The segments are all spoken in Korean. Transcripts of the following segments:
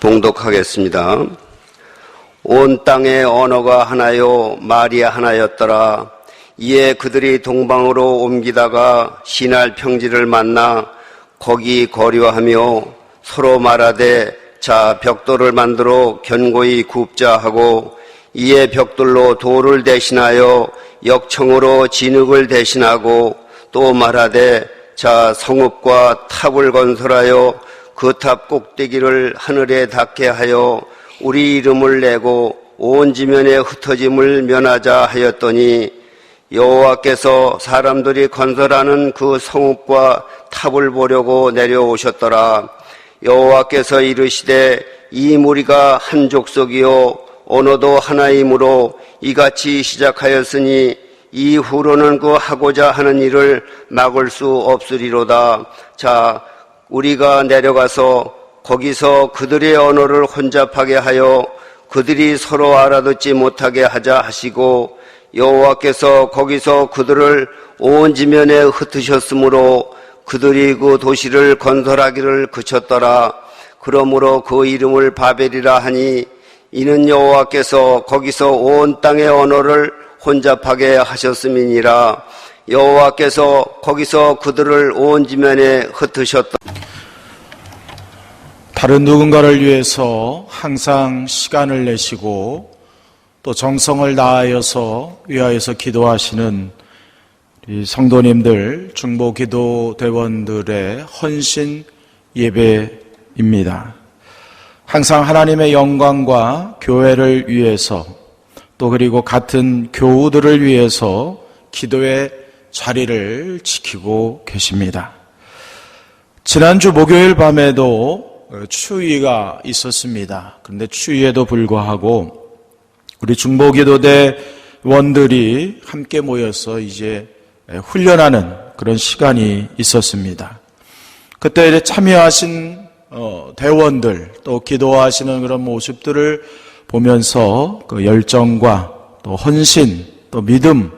봉독하겠습니다. 온 땅의 언어가 하나요 말이 하나였더라. 이에 그들이 동방으로 옮기다가 시날 평지를 만나 거기 거류하며 서로 말하되 자 벽돌을 만들어 견고히 굽자 하고 이에 벽돌로 돌을 대신하여 역청으로 진흙을 대신하고 또 말하되 자 성읍과 탑을 건설하여 그 탑 꼭대기를 하늘에 닿게 하여 우리 이름을 내고 온 지면에 흩어짐을 면하자 하였더니 여호와께서 사람들이 건설하는 그 성읍과 탑을 보려고 내려오셨더라. 여호와께서 이르시되 이 무리가 한 족속이요 언어도 하나이므로 이같이 시작하였으니 이후로는 그 하고자 하는 일을 막을 수 없으리로다. 자 우리가 내려가서 거기서 그들의 언어를 혼잡하게 하여 그들이 서로 알아듣지 못하게 하자 하시고 여호와께서 거기서 그들을 온 지면에 흩으셨으므로 그들이 그 도시를 건설하기를 그쳤더라. 그러므로 그 이름을 바벨이라 하니 이는 여호와께서 거기서 온 땅의 언어를 혼잡하게 하셨음이니라. 여호와께서 거기서 그들을 온 지면에 흩으셨다. 다른 누군가를 위해서 항상 시간을 내시고 또 정성을 다하여서 위하여서 기도하시는 우리 성도님들, 중보기도대원들의 헌신 예배입니다. 항상 하나님의 영광과 교회를 위해서 또 그리고 같은 교우들을 위해서 기도의 자리를 지키고 계십니다. 지난주 목요일 밤에도 추위가 있었습니다. 그런데 추위에도 불구하고 우리 중보기도대원들이 함께 모여서 이제 훈련하는 그런 시간이 있었습니다. 그때 이제 참여하신 대원들 또 기도하시는 그런 모습들을 보면서 그 열정과 또 헌신 또 믿음을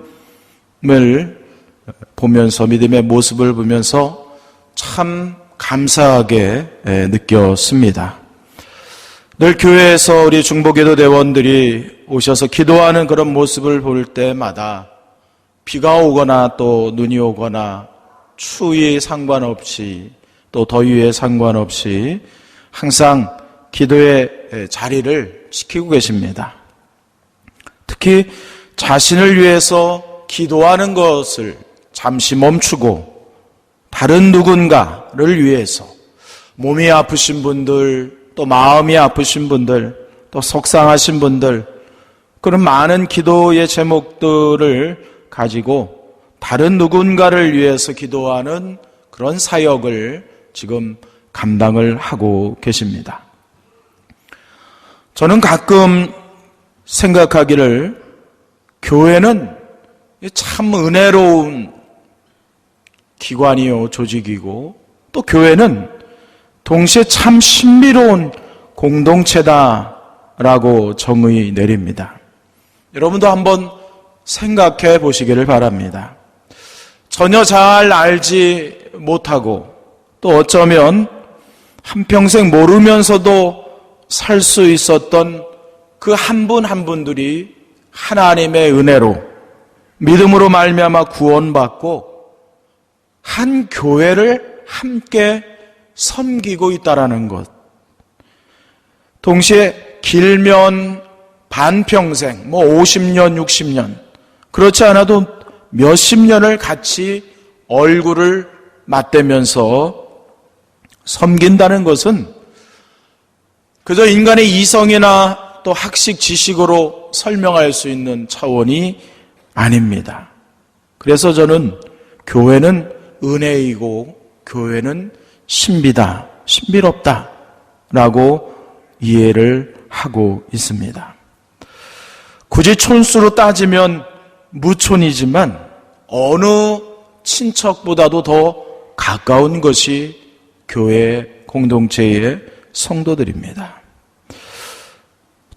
보면서 믿음의 모습을 보면서 참 감사하게 느꼈습니다. 늘 교회에서 우리 중보기도대원들이 오셔서 기도하는 그런 모습을 볼 때마다 비가 오거나 또 눈이 오거나 추위에 상관없이 또 더위에 상관없이 항상 기도의 자리를 지키고 계십니다. 특히 자신을 위해서 기도하는 것을 잠시 멈추고 다른 누군가를 위해서 몸이 아프신 분들 또 마음이 아프신 분들 또 속상하신 분들 그런 많은 기도의 제목들을 가지고 다른 누군가를 위해서 기도하는 그런 사역을 지금 감당을 하고 계십니다. 저는 가끔 생각하기를 교회는 참 은혜로운 기관이요 조직이고 또 교회는 동시에 참 신비로운 공동체다라고 정의 내립니다. 여러분도 한번 생각해 보시기를 바랍니다. 전혀 잘 알지 못하고 또 어쩌면 한평생 모르면서도 살 수 있었던 그 한 분 한 분들이 하나님의 은혜로 믿음으로 말미암아 구원받고 한 교회를 함께 섬기고 있다라는 것. 동시에 길면 반평생, 50년, 60년, 그렇지 않아도 몇십 년을 같이 얼굴을 맞대면서 섬긴다는 것은 그저 인간의 이성이나 또 학식 지식으로 설명할 수 있는 차원이 아닙니다. 그래서 저는 교회는 은혜이고 교회는 신비다, 신비롭다 라고 이해를 하고 있습니다. 굳이 촌수로 따지면 무촌이지만 어느 친척보다도 더 가까운 것이 교회 공동체의 성도들입니다.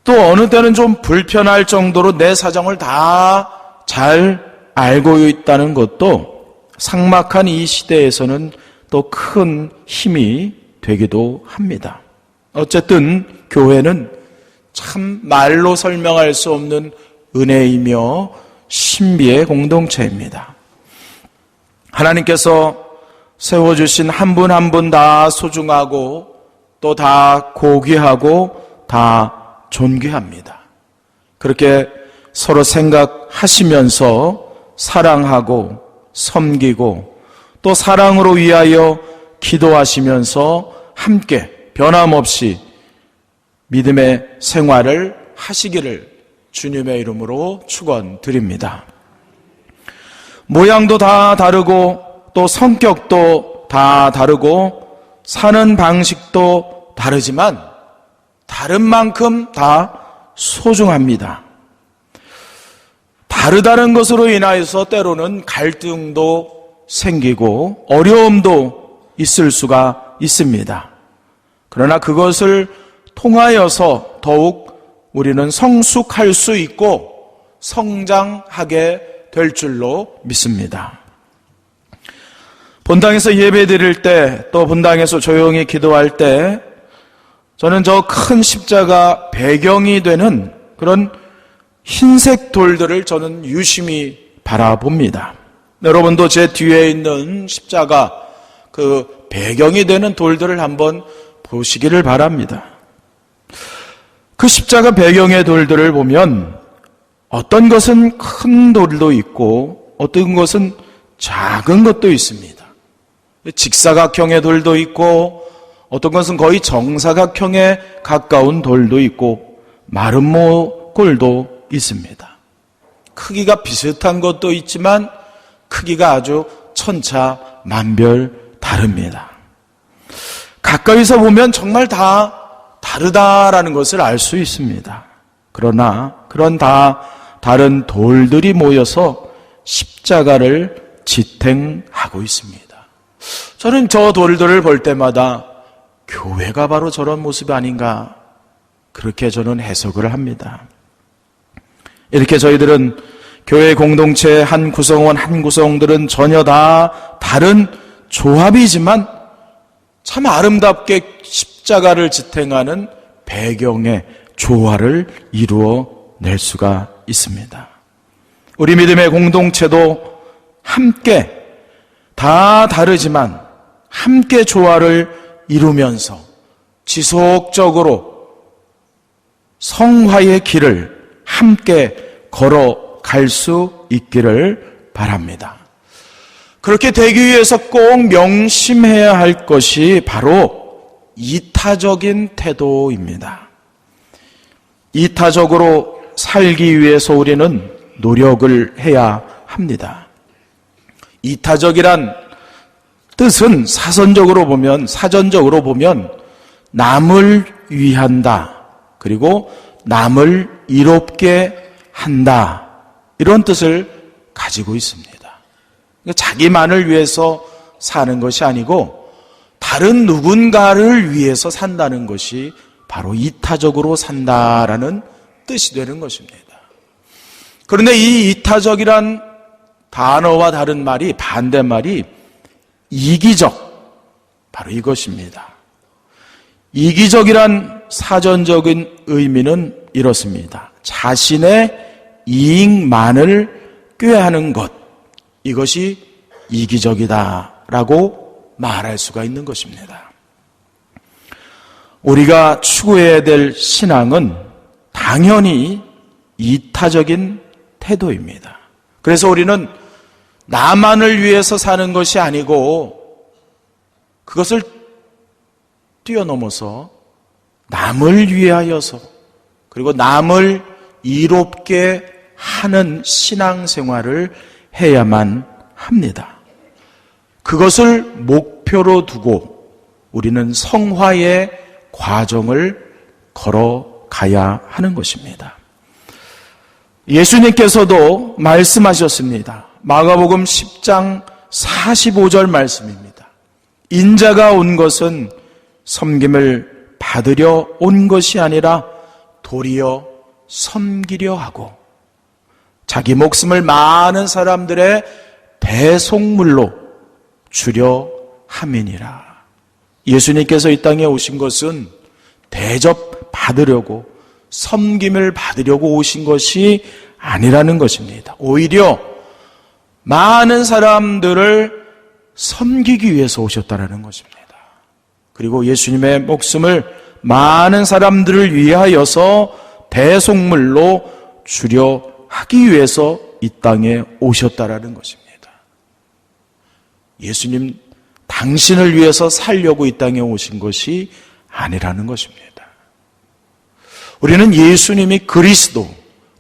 또 어느 때는 좀 불편할 정도로 내 사정을 다 잘 알고 있다는 것도 삭막한 이 시대에서는 또 큰 힘이 되기도 합니다. 어쨌든 교회는 참 말로 설명할 수 없는 은혜이며 신비의 공동체입니다. 하나님께서 세워주신 한 분 한 분 다 소중하고 또 다 고귀하고 다 존귀합니다. 그렇게 서로 생각하시면서 사랑하고 섬기고 또 사랑으로 위하여 기도하시면서 함께 변함없이 믿음의 생활을 하시기를 주님의 이름으로 축원드립니다. 모양도 다 다르고 또 성격도 다 다르고 사는 방식도 다르지만 다른 만큼 다 소중합니다. 다르다는 것으로 인하여서 때로는 갈등도 생기고 어려움도 있을 수가 있습니다. 그러나 그것을 통하여서 더욱 우리는 성숙할 수 있고 성장하게 될 줄로 믿습니다. 본당에서 예배 드릴 때 또 본당에서 조용히 기도할 때 저는 저 큰 십자가 배경이 되는 그런 흰색 돌들을 저는 유심히 바라봅니다. 여러분도 제 뒤에 있는 십자가 그 배경이 되는 돌들을 한번 보시기를 바랍니다. 그 십자가 배경의 돌들을 보면 어떤 것은 큰 돌도 있고 어떤 것은 작은 것도 있습니다. 직사각형의 돌도 있고 어떤 것은 거의 정사각형에 가까운 돌도 있고 마름모골도 있습니다. 크기가 비슷한 것도 있지만 크기가 아주 천차만별 다릅니다. 가까이서 보면 정말 다 다르다라는 것을 알 수 있습니다. 그러나 그런 다 다른 돌들이 모여서 십자가를 지탱하고 있습니다. 저는 저 돌들을 볼 때마다 교회가 바로 저런 모습이 아닌가 그렇게 저는 해석을 합니다. 이렇게 저희들은 교회 공동체의 한 구성원 한 구성들은 전혀 다 다른 조합이지만 참 아름답게 십자가를 지탱하는 배경의 조화를 이루어낼 수가 있습니다. 우리 믿음의 공동체도 함께 다 다르지만 함께 조화를 이루면서 지속적으로 성화의 길을 함께 걸어갈 수 있기를 바랍니다. 그렇게 되기 위해서 꼭 명심해야 할 것이 바로 이타적인 태도입니다. 이타적으로 살기 위해서 우리는 노력을 해야 합니다. 이타적이란 뜻은 사전적으로 보면 남을 위한다. 그리고 남을 이롭게 한다. 이런 뜻을 가지고 있습니다. 그러니까 자기만을 위해서 사는 것이 아니고 다른 누군가를 위해서 산다는 것이 바로 이타적으로 산다라는 뜻이 되는 것입니다. 그런데 이 이타적이란 단어와 다른 말이, 반대말이 이기적, 바로 이것입니다. 이기적이란 사전적인 의미는 이렇습니다. 자신의 이익만을 꾀하는 것, 이것이 이기적이다라고 말할 수가 있는 것입니다. 우리가 추구해야 될 신앙은 당연히 이타적인 태도입니다. 그래서 우리는 나만을 위해서 사는 것이 아니고 그것을 뛰어넘어서 남을 위하여서 그리고 남을 이롭게 하는 신앙생활을 해야만 합니다. 그것을 목표로 두고 우리는 성화의 과정을 걸어가야 하는 것입니다. 예수님께서도 말씀하셨습니다. 마가복음 10장 45절 말씀입니다. 인자가 온 것은 섬김을 받으려 온 것이 아니라 도리어 섬기려 하고 자기 목숨을 많은 사람들의 배송물로 주려 함이니라. 예수님께서 이 땅에 오신 것은 대접받으려고, 섬김을 받으려고 오신 것이 아니라는 것입니다. 오히려 많은 사람들을 섬기기 위해서 오셨다라는 것입니다. 그리고 예수님의 목숨을 많은 사람들을 위하여서 대속물로 주려 하기 위해서 이 땅에 오셨다라는 것입니다. 예수님 당신을 위해서 살려고 이 땅에 오신 것이 아니라는 것입니다. 우리는 예수님이 그리스도,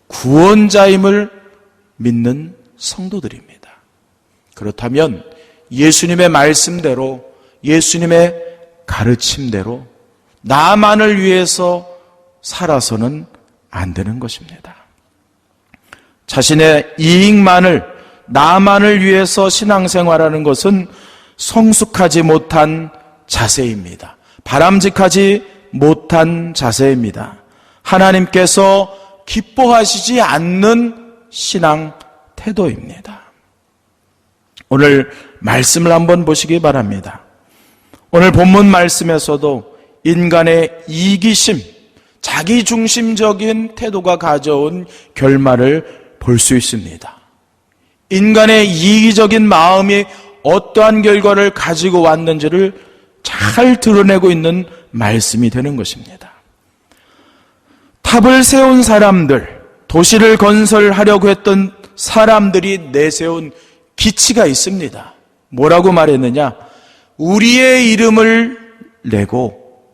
구원자임을 믿는 성도들입니다. 그렇다면 예수님의 말씀대로, 예수님의 가르침대로 나만을 위해서 살아서는 안 되는 것입니다. 자신의 이익만을, 나만을 위해서 신앙생활하는 것은 성숙하지 못한 자세입니다. 바람직하지 못한 자세입니다. 하나님께서 기뻐하시지 않는 신앙 태도입니다. 오늘 말씀을 한번 보시기 바랍니다. 오늘 본문 말씀에서도 인간의 이기심, 자기중심적인 태도가 가져온 결말을 볼 수 있습니다. 인간의 이기적인 마음이 어떠한 결과를 가지고 왔는지를 잘 드러내고 있는 말씀이 되는 것입니다. 탑을 세운 사람들, 도시를 건설하려고 했던 사람들이 내세운 기치가 있습니다. 뭐라고 말했느냐? 우리의 이름을 내고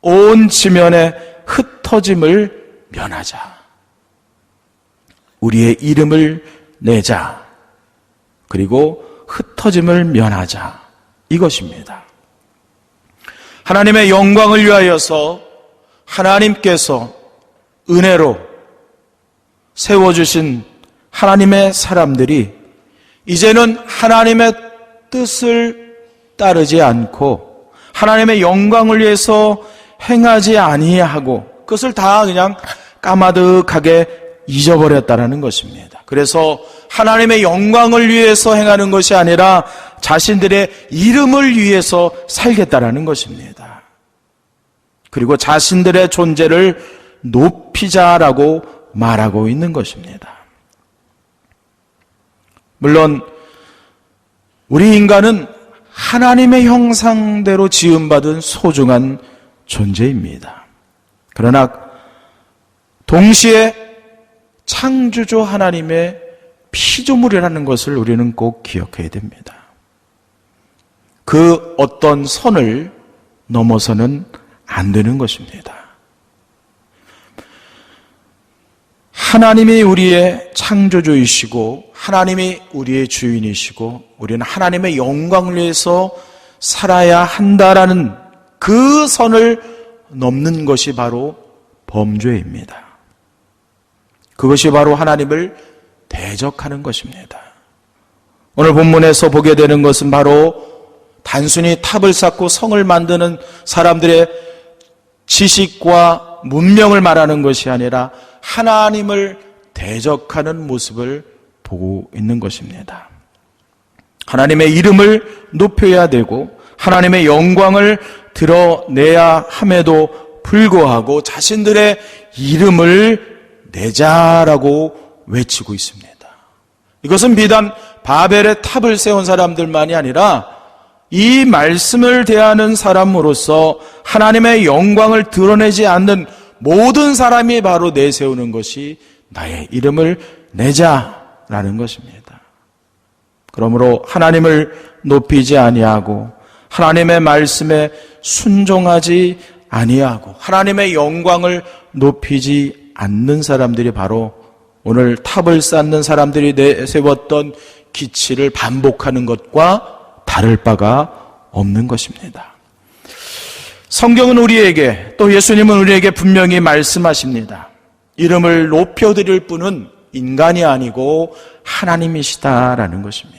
온 지면에 흩어짐을 면하자. 우리의 이름을 내자. 그리고 흩어짐을 면하자. 이것입니다. 하나님의 영광을 위하여서 하나님께서 은혜로 세워주신 하나님의 사람들이 이제는 하나님의 뜻을 따르지 않고 하나님의 영광을 위해서 행하지 아니하고 그것을 다 그냥 까마득하게 잊어버렸다는 것입니다. 그래서 하나님의 영광을 위해서 행하는 것이 아니라 자신들의 이름을 위해서 살겠다라는 것입니다. 그리고 자신들의 존재를 높이자라고 말하고 있는 것입니다. 물론 우리 인간은 하나님의 형상대로 지음받은 소중한 존재입니다. 그러나 동시에 창조주 하나님의 피조물이라는 것을 우리는 꼭 기억해야 됩니다. 그 어떤 선을 넘어서는 안 되는 것입니다. 하나님이 우리의 창조주이시고 하나님이 우리의 주인이시고 우리는 하나님의 영광을 위해서 살아야 한다라는 그 선을 넘는 것이 바로 범죄입니다. 그것이 바로 하나님을 대적하는 것입니다. 오늘 본문에서 보게 되는 것은 바로 단순히 탑을 쌓고 성을 만드는 사람들의 지식과 문명을 말하는 것이 아니라 하나님을 대적하는 모습을 보고 있는 것입니다. 하나님의 이름을 높여야 되고 하나님의 영광을 드러내야 함에도 불구하고 자신들의 이름을 내자라고 외치고 있습니다. 이것은 비단 바벨의 탑을 세운 사람들만이 아니라 이 말씀을 대하는 사람으로서 하나님의 영광을 드러내지 않는 모든 사람이 바로 내세우는 것이 나의 이름을 내자라는 것입니다. 그러므로 하나님을 높이지 아니하고 하나님의 말씀에 순종하지 아니하고 하나님의 영광을 높이지 않는 사람들이 바로 오늘 탑을 쌓는 사람들이 내세웠던 기치를 반복하는 것과 다를 바가 없는 것입니다. 성경은 우리에게 또 예수님은 우리에게 분명히 말씀하십니다. 이름을 높여드릴 분은 인간이 아니고 하나님이시다라는 것입니다.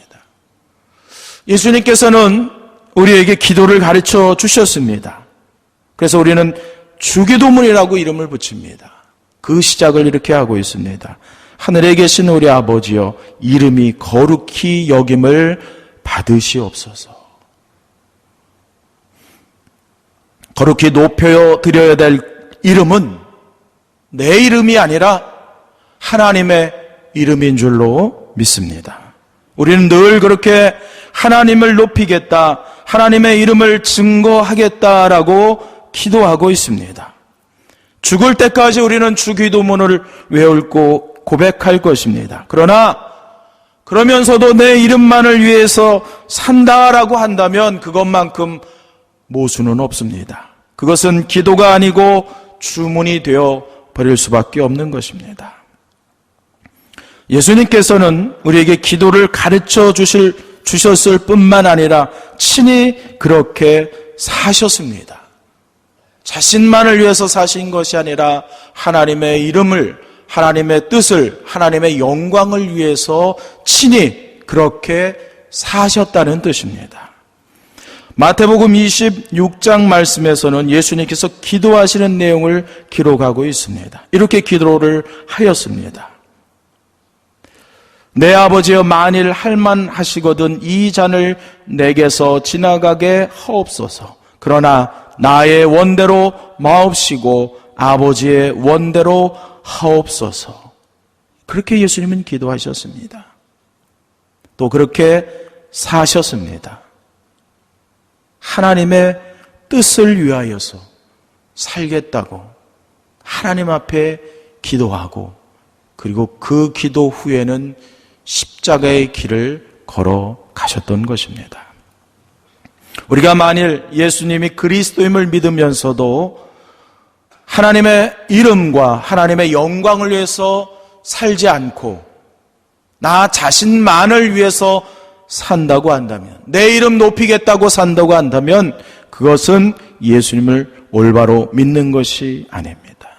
예수님께서는 우리에게 기도를 가르쳐 주셨습니다. 그래서 우리는 주기도문이라고 이름을 붙입니다. 그 시작을 이렇게 하고 있습니다. 하늘에 계신 우리 아버지여 이름이 거룩히 여김을 받으시옵소서. 거룩히 높여 드려야 될 이름은 내 이름이 아니라 하나님의 이름인 줄로 믿습니다. 우리는 늘 그렇게 하나님을 높이겠다, 하나님의 이름을 증거하겠다라고 기도하고 있습니다. 죽을 때까지 우리는 주기도문을 외우고 고백할 것입니다. 그러면서도 내 이름만을 위해서 산다라고 한다면 그것만큼 모순은 없습니다. 그것은 기도가 아니고 주문이 되어 버릴 수밖에 없는 것입니다. 예수님께서는 우리에게 기도를 가르쳐 주셨을 뿐만 아니라 친히 그렇게 사셨습니다. 자신만을 위해서 사신 것이 아니라 하나님의 이름을, 하나님의 뜻을, 하나님의 영광을 위해서 친히 그렇게 사셨다는 뜻입니다. 마태복음 26장 말씀에서는 예수님께서 기도하시는 내용을 기록하고 있습니다. 이렇게 기도를 하였습니다. 내 아버지여, 만일 할만하시거든 이 잔을 내게서 지나가게 하옵소서. 그러나 나의 원대로 마옵시고 아버지의 원대로 하옵소서. 그렇게 예수님은 기도하셨습니다. 또 그렇게 사셨습니다. 하나님의 뜻을 위하여서 살겠다고 하나님 앞에 기도하고, 그리고 그 기도 후에는 십자가의 길을 걸어가셨던 것입니다. 우리가 만일 예수님이 그리스도임을 믿으면서도 하나님의 이름과 하나님의 영광을 위해서 살지 않고 나 자신만을 위해서 산다고 한다면, 내 이름 높이겠다고 산다고 한다면 그것은 예수님을 올바로 믿는 것이 아닙니다.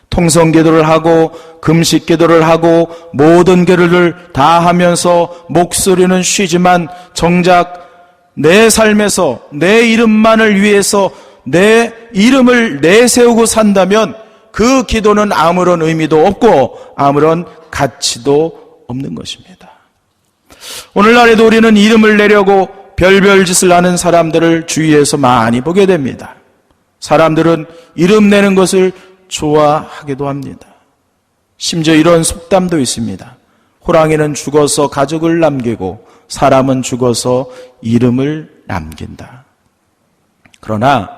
통성기도를 하고 금식기도를 하고 모든 기도를 다 하면서 목소리는 쉬지만 정작 내 삶에서 내 이름만을 위해서 내 이름을 내세우고 산다면 그 기도는 아무런 의미도 없고 아무런 가치도 없는 것입니다. 오늘날에도 우리는 이름을 내려고 별별 짓을 하는 사람들을 주위에서 많이 보게 됩니다. 사람들은 이름 내는 것을 좋아하기도 합니다. 심지어 이런 속담도 있습니다. 호랑이는 죽어서 가죽을 남기고 사람은 죽어서 이름을 남긴다. 그러나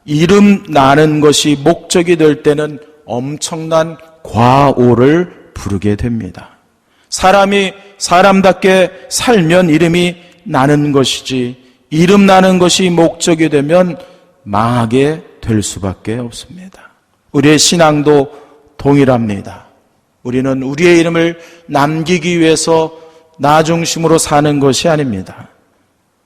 이름 나는 것이 목적이 될 때는 엄청난 과오를 부르게 됩니다. 사람이 사람답게 살면 이름이 나는 것이지, 이름 나는 것이 목적이 되면 망하게 될 수밖에 없습니다. 우리의 신앙도 동일합니다. 우리는 우리의 이름을 남기기 위해서 나 중심으로 사는 것이 아닙니다.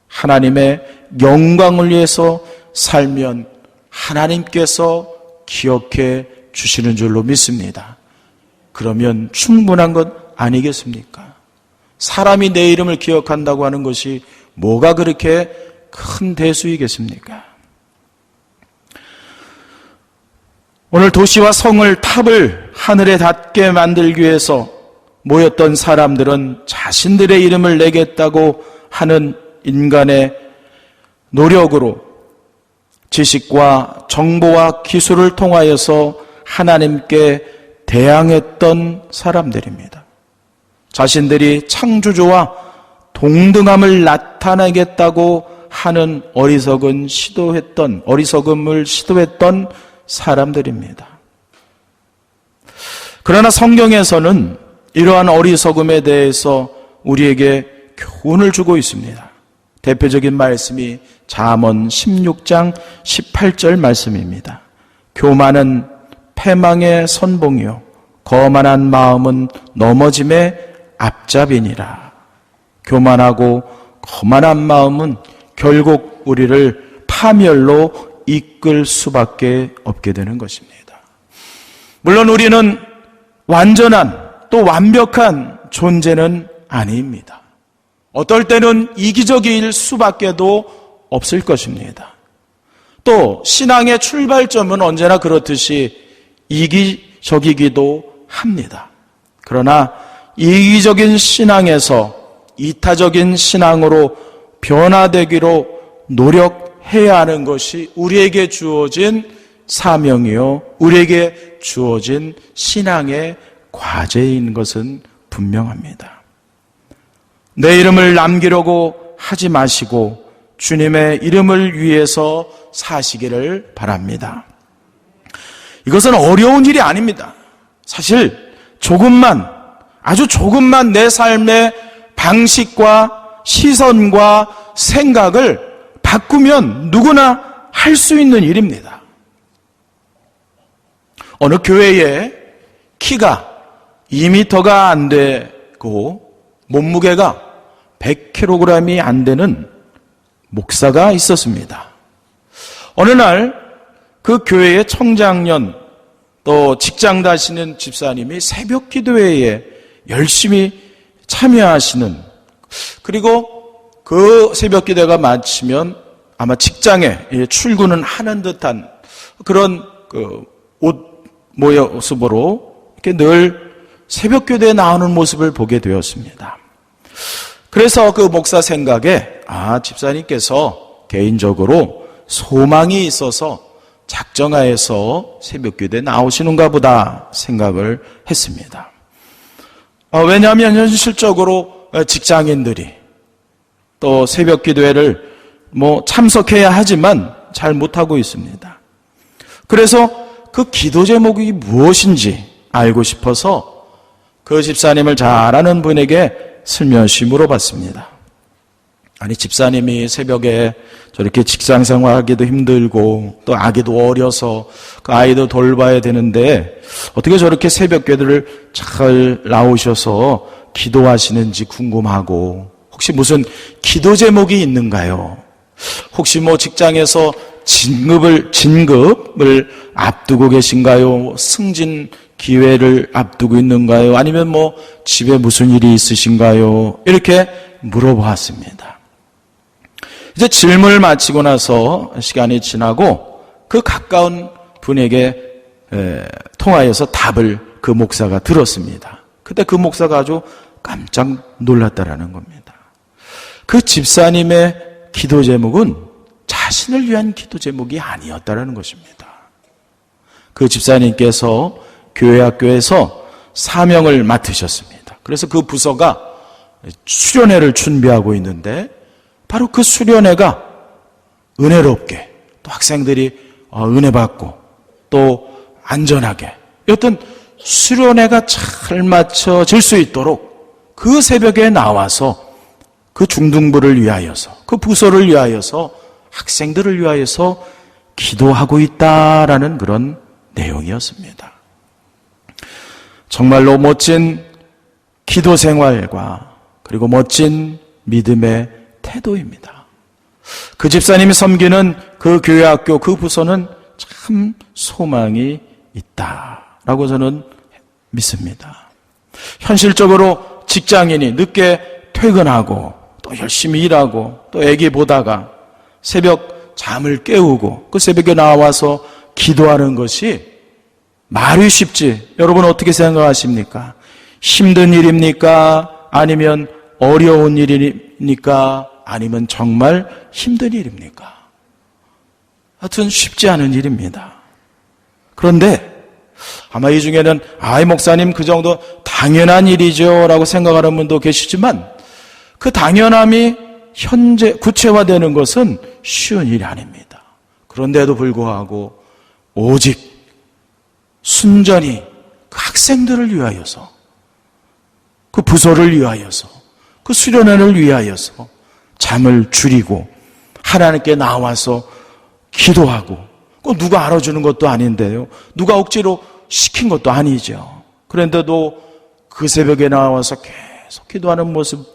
하나님의 영광을 위해서 살면 하나님께서 기억해 주시는 줄로 믿습니다. 그러면 충분한 것 아니겠습니까? 사람이 내 이름을 기억한다고 하는 것이 뭐가 그렇게 큰 대수이겠습니까? 오늘 도시와 성을, 탑을 하늘에 닿게 만들기 위해서 모였던 사람들은 자신들의 이름을 내겠다고 하는 인간의 노력으로 지식과 정보와 기술을 통하여서 하나님께 대항했던 사람들입니다. 자신들이 창조주와 동등함을 나타내겠다고 하는 어리석음을 시도했던 사람들입니다. 그러나 성경에서는 이러한 어리석음에 대해서 우리에게 교훈을 주고 있습니다. 대표적인 말씀이 잠언 16장 18절 말씀입니다. 교만은 패망의 선봉이요 거만한 마음은 넘어짐의 앞잡이니라. 교만하고 거만한 마음은 결국 우리를 파멸로 이끌 수밖에 없게 되는 것입니다. 물론 우리는 완전한 또 완벽한 존재는 아닙니다. 어떨 때는 이기적일 수밖에도 없을 것입니다. 또 신앙의 출발점은 언제나 그렇듯이 이기적이기도 합니다. 그러나 이기적인 신앙에서 이타적인 신앙으로 변화되기로 해야 하는 것이 우리에게 주어진 사명이요, 우리에게 주어진 신앙의 과제인 것은 분명합니다. 내 이름을 남기려고 하지 마시고 주님의 이름을 위해서 사시기를 바랍니다. 이것은 어려운 일이 아닙니다. 사실 아주 조금만 내 삶의 방식과 시선과 생각을 바꾸면 누구나 할 수 있는 일입니다. 어느 교회에 키가 2m가 안 되고 몸무게가 100kg이 안 되는 목사가 있었습니다. 어느 날 그 교회의 청장년 또 직장 다니시는 집사님이 새벽 기도회에 열심히 참여하시는, 그리고 그 새벽 기도회가 마치면 아마 직장에 출근은 하는 듯한 그런 옷 모습으로 이렇게 늘 새벽 기도에 나오는 모습을 보게 되었습니다. 그래서 그 목사 생각에 집사님께서 개인적으로 소망이 있어서 작정하여서 새벽 기도에 나오시는가 보다 생각을 했습니다. 왜냐하면 현실적으로 직장인들이 또 새벽 기도회를 참석해야 하지만 잘 못하고 있습니다. 그래서 그 기도 제목이 무엇인지 알고 싶어서 그 집사님을 잘 아는 분에게 슬며시 물어봤습니다. 아니, 집사님이 새벽에 저렇게 직장 생활하기도 힘들고 또 아기도 어려서 그 아이도 돌봐야 되는데 어떻게 저렇게 새벽 기도를 잘 나오셔서 기도하시는지 궁금하고, 혹시 무슨 기도 제목이 있는가요? 혹시 직장에서 진급을 앞두고 계신가요? 승진 기회를 앞두고 있는가요? 아니면 집에 무슨 일이 있으신가요? 이렇게 물어보았습니다. 이제 질문을 마치고 나서 시간이 지나고 그 가까운 분에게 통하여서 답을 그 목사가 들었습니다. 그때 그 목사가 아주 깜짝 놀랐다라는 겁니다. 그 집사님의 기도 제목은 자신을 위한 기도 제목이 아니었다라는 것입니다. 그 집사님께서 교회 학교에서 사명을 맡으셨습니다. 그래서 그 부서가 수련회를 준비하고 있는데 바로 그 수련회가 은혜롭게 또 학생들이 은혜 받고 또 안전하게 어떤 수련회가 잘 맞춰질 수 있도록 그 새벽에 나와서 그 중등부를 위하여서 그 부서를 위하여서 학생들을 위하여서 기도하고 있다라는 그런 내용이었습니다. 정말로 멋진 기도 생활과 그리고 멋진 믿음의 태도입니다. 그 집사님이 섬기는 그 교회학교 그 부서는 참 소망이 있다라고 저는 믿습니다. 현실적으로 직장인이 늦게 퇴근하고 또 열심히 일하고 또 애기 보다가 새벽 잠을 깨우고 그 새벽에 나와서 기도하는 것이 말이 쉽지, 여러분 어떻게 생각하십니까? 힘든 일입니까? 아니면 어려운 일입니까? 아니면 정말 힘든 일입니까? 하여튼 쉽지 않은 일입니다. 그런데 아마 이 중에는 이 목사님 그 정도 당연한 일이죠 라고 생각하는 분도 계시지만 그 당연함이 현재 구체화되는 것은 쉬운 일이 아닙니다. 그런데도 불구하고 오직 순전히 그 학생들을 위하여서, 그 부서를 위하여서, 그 수련회를 위하여서 잠을 줄이고 하나님께 나와서 기도하고, 누가 알아주는 것도 아닌데요, 누가 억지로 시킨 것도 아니죠. 그런데도 그 새벽에 나와서 계속 기도하는 모습,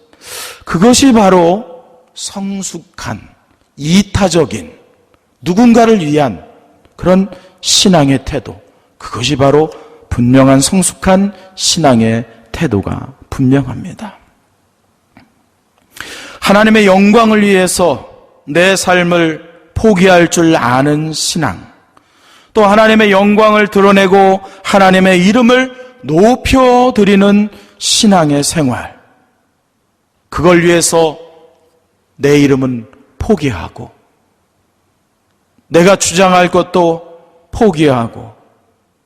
그것이 바로 성숙한 이타적인 누군가를 위한 그런 신앙의 태도, 그것이 바로 분명한 성숙한 신앙의 태도가 분명합니다. 하나님의 영광을 위해서 내 삶을 포기할 줄 아는 신앙, 또 하나님의 영광을 드러내고 하나님의 이름을 높여드리는 신앙의 생활, 그걸 위해서 내 이름은 포기하고 내가 주장할 것도 포기하고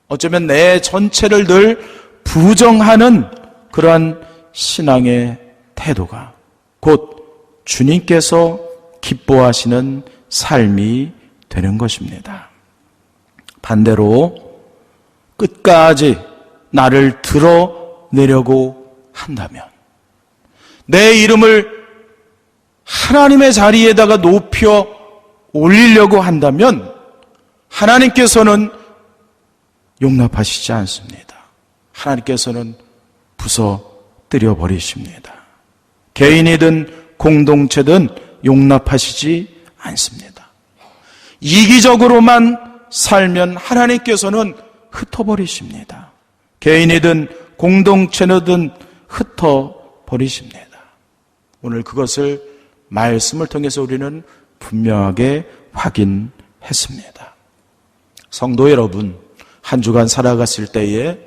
어쩌면 내 전체를 늘 부정하는 그러한 신앙의 태도가 곧 주님께서 기뻐하시는 삶이 되는 것입니다. 반대로 끝까지 나를 드러내려고 한다면, 내 이름을 하나님의 자리에다가 높여 올리려고 한다면 하나님께서는 용납하시지 않습니다. 하나님께서는 부서뜨려 버리십니다. 개인이든 공동체든 용납하시지 않습니다. 이기적으로만 살면 하나님께서는 흩어버리십니다. 개인이든 공동체든 흩어버리십니다. 오늘 그것을 말씀을 통해서 우리는 분명하게 확인했습니다. 성도 여러분, 한 주간 살아갔을 때에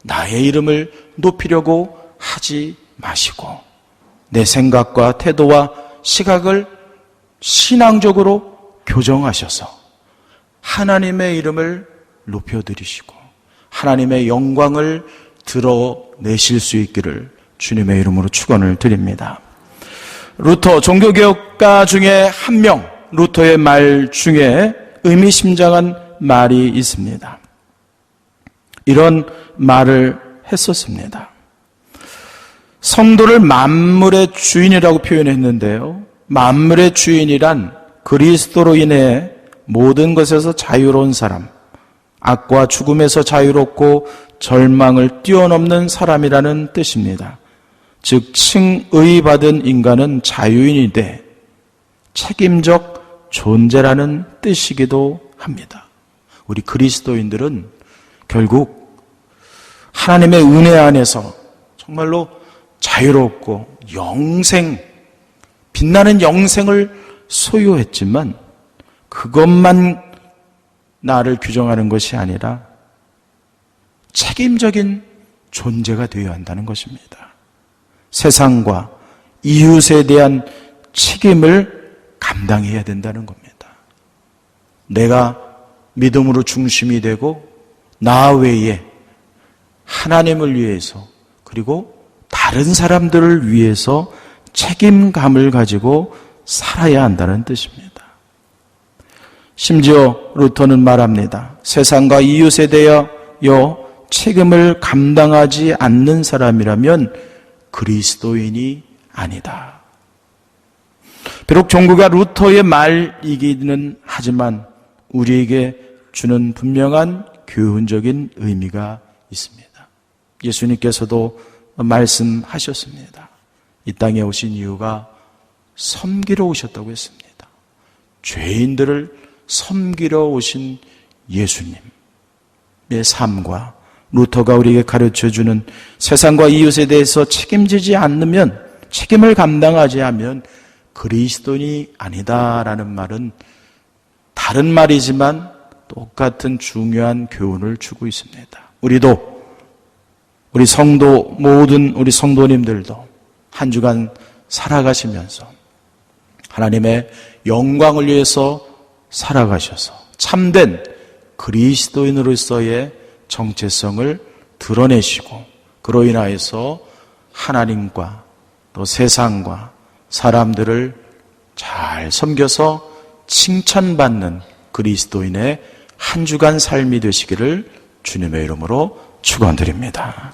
나의 이름을 높이려고 하지 마시고 내 생각과 태도와 시각을 신앙적으로 교정하셔서 하나님의 이름을 높여드리시고 하나님의 영광을 드러내실 수 있기를 주님의 이름으로 축원을 드립니다. 루터 종교개혁가 중에 한 명, 루터의 말 중에 의미심장한 말이 있습니다. 이런 말을 했었습니다. 성도를 만물의 주인이라고 표현했는데요. 만물의 주인이란 그리스도로 인해 모든 것에서 자유로운 사람, 악과 죽음에서 자유롭고 절망을 뛰어넘는 사람이라는 뜻입니다. 즉 칭의받은 인간은 자유인이 돼 책임적 존재라는 뜻이기도 합니다. 우리 그리스도인들은 결국 하나님의 은혜 안에서 정말로 자유롭고 빛나는 영생을 소유했지만 그것만 나를 규정하는 것이 아니라 책임적인 존재가 되어야 한다는 것입니다. 세상과 이웃에 대한 책임을 감당해야 된다는 겁니다. 내가 믿음으로 중심이 되고 나 외에 하나님을 위해서 그리고 다른 사람들을 위해서 책임감을 가지고 살아야 한다는 뜻입니다. 심지어 루터는 말합니다. 세상과 이웃에 대하여 책임을 감당하지 않는 사람이라면 그리스도인이 아니다. 비록 종교가 루터의 말이기는 하지만 우리에게 주는 분명한 교훈적인 의미가 있습니다. 예수님께서도 말씀하셨습니다. 이 땅에 오신 이유가 섬기러 오셨다고 했습니다. 죄인들을 섬기러 오신 예수님의 삶과 루터가 우리에게 가르쳐주는 세상과 이웃에 대해서 책임지지 않으면, 책임을 감당하지 않으면 그리스도인이 아니다라는 말은 다른 말이지만 똑같은 중요한 교훈을 주고 있습니다. 우리도, 우리 성도, 모든 우리 성도님들도 한 주간 살아가시면서 하나님의 영광을 위해서 살아가셔서 참된 그리스도인으로서의 정체성을 드러내시고 그로 인하여서 하나님과 또 세상과 사람들을 잘 섬겨서 칭찬받는 그리스도인의 한 주간 삶이 되시기를 주님의 이름으로 축원드립니다.